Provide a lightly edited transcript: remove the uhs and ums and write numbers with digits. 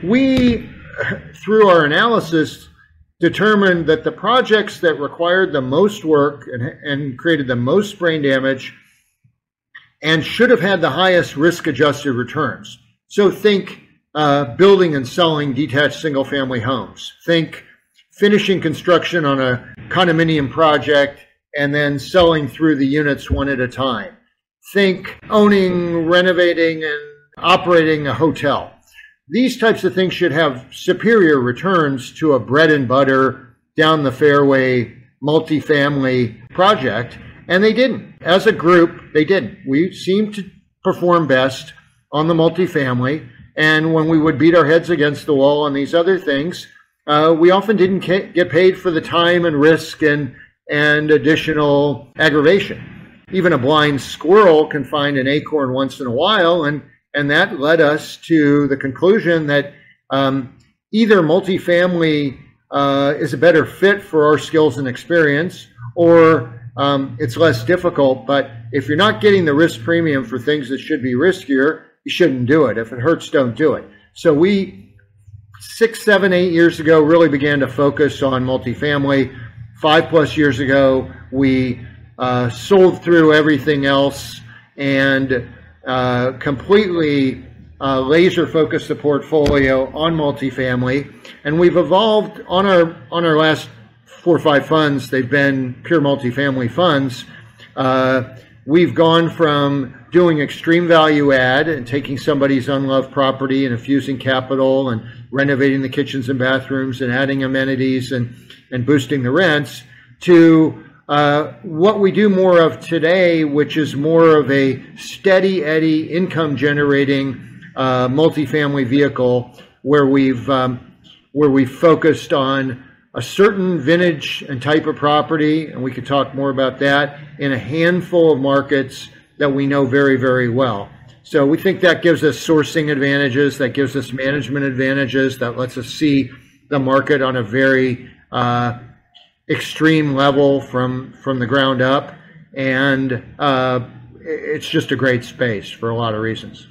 we, through our analysis, determined that the projects that required the most work and created the most brain damage and should have had the highest risk-adjusted returns. So think building and selling detached single-family homes. Think finishing construction on a condominium project and then selling through the units one at a time. Think owning, renovating, and operating a hotel. These types of things should have superior returns to a bread and butter, down the fairway, multifamily project, and they didn't. As a group, they didn't. We seemed to perform best on the multifamily, and when we would beat our heads against the wall on these other things, we often didn't get paid for the time and risk and additional aggravation. Even a blind squirrel can find an acorn once in a while, and that led us to the conclusion that either multifamily is a better fit for our skills and experience, or it's less difficult. But if you're not getting the risk premium for things that should be riskier, you shouldn't do it. If it hurts, don't do it. So we, 6, 7, 8 years ago, really began to focus on multifamily. 5+ years ago, we sold through everything else and completely laser focused the portfolio on multifamily, and we've evolved on our last 4 or 5 funds. They've been pure multifamily funds. We've gone from doing extreme value add and taking somebody's unloved property and infusing capital and renovating the kitchens and bathrooms and adding amenities and boosting the rents to what we do more of today, which is more of a steady Eddie income generating multifamily vehicle where we've focused on a certain vintage and type of property, and we could talk more about that, in a handful of markets that we know very, very well. So we think that gives us sourcing advantages, that gives us management advantages, that lets us see the market on a very extreme level from the ground up, and it's just a great space for a lot of reasons.